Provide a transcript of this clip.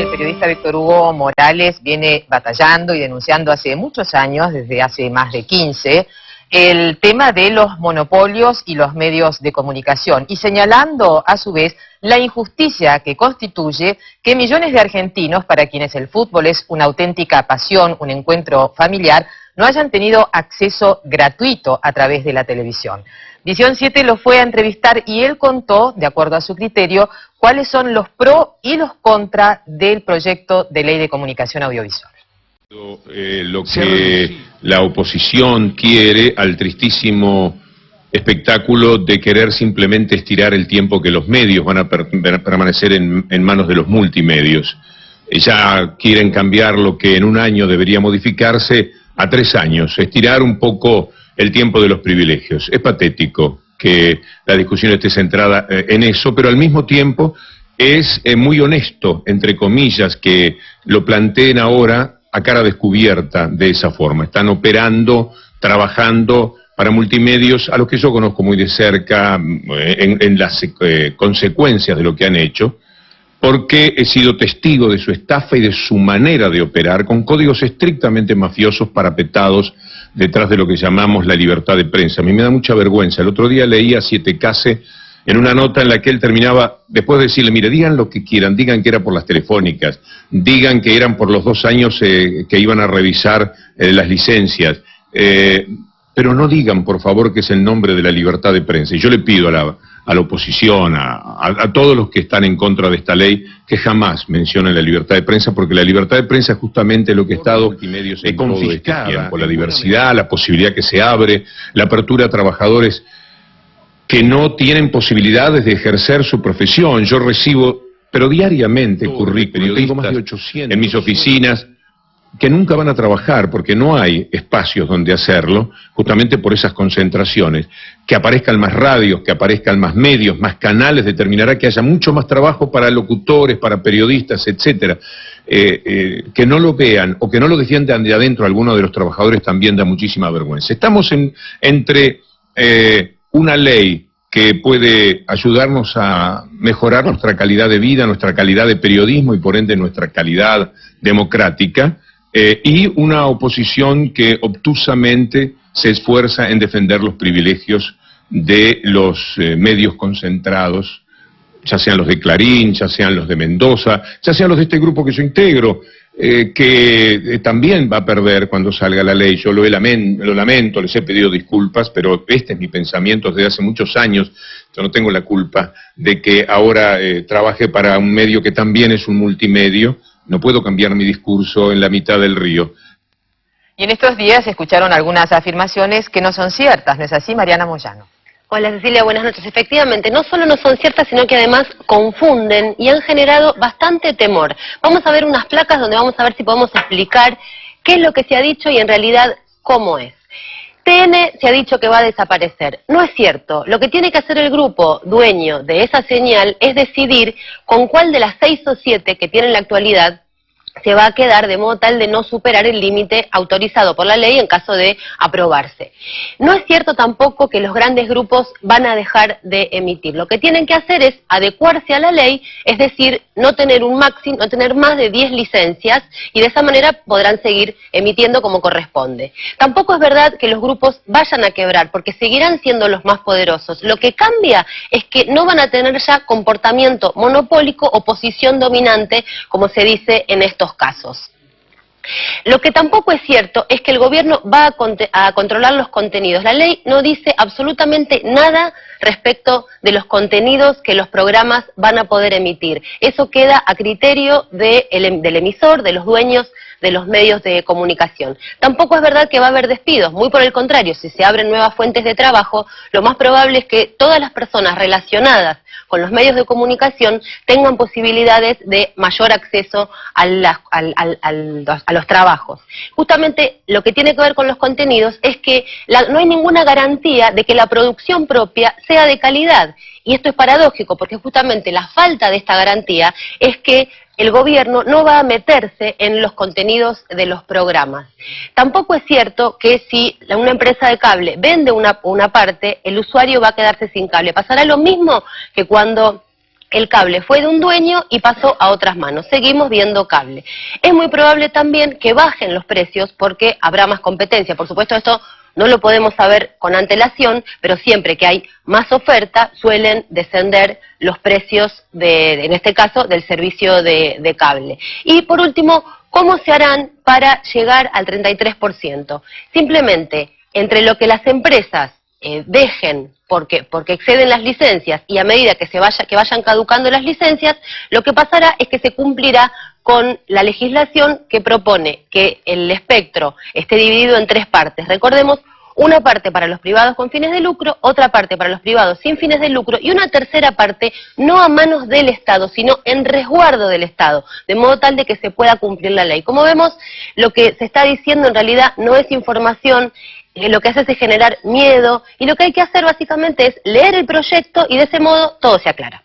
el periodista Víctor Hugo Morales viene batallando y denunciando hace muchos años, desde hace más de 15, el tema de los monopolios y los medios de comunicación, y señalando a su vez la injusticia que constituye que millones de argentinos, para quienes el fútbol es una auténtica pasión, un encuentro familiar, no hayan tenido acceso gratuito a través de la televisión. Visión 7 lo fue a entrevistar y él contó, de acuerdo a su criterio, cuáles son los pro y los contra del proyecto de ley de comunicación audiovisual. Lo que la oposición quiere al tristísimo espectáculo de querer simplemente estirar el tiempo que los medios van a permanecer en manos de los multimedios. Ya quieren cambiar lo que en un año debería modificarse a 3 años, estirar un poco el tiempo de los privilegios. Es patético que la discusión esté centrada en eso, pero al mismo tiempo es muy honesto, entre comillas, que lo planteen ahora a cara descubierta de esa forma. Están operando, trabajando para multimedios a los que yo conozco muy de cerca en las consecuencias de lo que han hecho, porque he sido testigo de su estafa y de su manera de operar con códigos estrictamente mafiosos parapetados detrás de lo que llamamos la libertad de prensa. A mí me da mucha vergüenza. El otro día leí a Siete Case en una nota en la que él terminaba, después de decirle, mire, digan lo que quieran, digan que era por las telefónicas, digan que eran por los 2 años que iban a revisar las licencias, pero no digan, por favor, que es el nombre de la libertad de prensa. Y yo le pido a la oposición, a todos los que están en contra de esta ley, que jamás mencionen la libertad de prensa, porque la libertad de prensa es justamente lo que ha estado confiscada por la diversidad, la posibilidad que se abre, la apertura a trabajadores que no tienen posibilidades de ejercer su profesión. Yo recibo, pero diariamente, currículum, tengo más de 800 en mis oficinas, que nunca van a trabajar porque no hay espacios donde hacerlo, justamente por esas concentraciones. Que aparezcan más radios, que aparezcan más medios, más canales, determinará que haya mucho más trabajo para locutores, para periodistas, etcétera. Que no lo vean o que no lo defiendan de adentro algunos de los trabajadores también da muchísima vergüenza. Estamos entre una ley que puede ayudarnos a mejorar nuestra calidad de vida, nuestra calidad de periodismo y por ende nuestra calidad democrática, y una oposición que obtusamente se esfuerza en defender los privilegios de los medios concentrados, ya sean los de Clarín, ya sean los de Mendoza, ya sean los de este grupo que yo integro, que también va a perder cuando salga la ley. Yo lo lamento, les he pedido disculpas, pero este es mi pensamiento desde hace muchos años. Yo no tengo la culpa de que ahora trabaje para un medio que también es un multimedio. No puedo cambiar mi discurso en la mitad del río. Y en estos días escucharon algunas afirmaciones que no son ciertas, ¿no es así, Mariana Moyano? Hola Cecilia, buenas noches. Efectivamente, no solo no son ciertas, sino que además confunden y han generado bastante temor. Vamos a ver unas placas donde vamos a ver si podemos explicar qué es lo que se ha dicho y en realidad cómo es. TN se ha dicho que va a desaparecer. No es cierto. Lo que tiene que hacer el grupo dueño de esa señal es decidir con cuál de las 6 o 7 que tiene en la actualidad se va a quedar de modo tal de no superar el límite autorizado por la ley en caso de aprobarse. No es cierto tampoco que los grandes grupos van a dejar de emitir. Lo que tienen que hacer es adecuarse a la ley, es decir, no tener un máximo, no tener más de 10 licencias y de esa manera podrán seguir emitiendo como corresponde. Tampoco es verdad que los grupos vayan a quebrar porque seguirán siendo los más poderosos. Lo que cambia es que no van a tener ya comportamiento monopólico o posición dominante, como se dice en estos casos. Lo que tampoco es cierto es que el gobierno va a controlar los contenidos. La ley no dice absolutamente nada respecto de los contenidos que los programas van a poder emitir. Eso queda a criterio del emisor, de los dueños de los medios de comunicación. Tampoco es verdad que va a haber despidos, muy por el contrario, si se abren nuevas fuentes de trabajo, lo más probable es que todas las personas relacionadas con los medios de comunicación tengan posibilidades de mayor acceso a los trabajos. Justamente lo que tiene que ver con los contenidos es que no hay ninguna garantía de que la producción propia sea de calidad. Y esto es paradójico porque justamente la falta de esta garantía es que el gobierno no va a meterse en los contenidos de los programas. Tampoco es cierto que si una empresa de cable vende una parte, el usuario va a quedarse sin cable. Pasará lo mismo que cuando el cable fue de un dueño y pasó a otras manos. Seguimos viendo cable. Es muy probable también que bajen los precios porque habrá más competencia. Por supuesto, esto no lo podemos saber con antelación, pero siempre que hay más oferta suelen descender los precios, en este caso, del servicio de cable. Y por último, ¿cómo se harán para llegar al 33%? Simplemente, entre lo que las empresas dejen porque exceden las licencias y a medida que vayan caducando las licencias, lo que pasará es que se cumplirá con la legislación que propone que el espectro esté dividido en 3 partes. Recordemos, una parte para los privados con fines de lucro, otra parte para los privados sin fines de lucro y una tercera parte no a manos del Estado, sino en resguardo del Estado, de modo tal de que se pueda cumplir la ley. Como vemos, lo que se está diciendo en realidad no es información, lo que hace es generar miedo y lo que hay que hacer básicamente es leer el proyecto y de ese modo todo se aclara.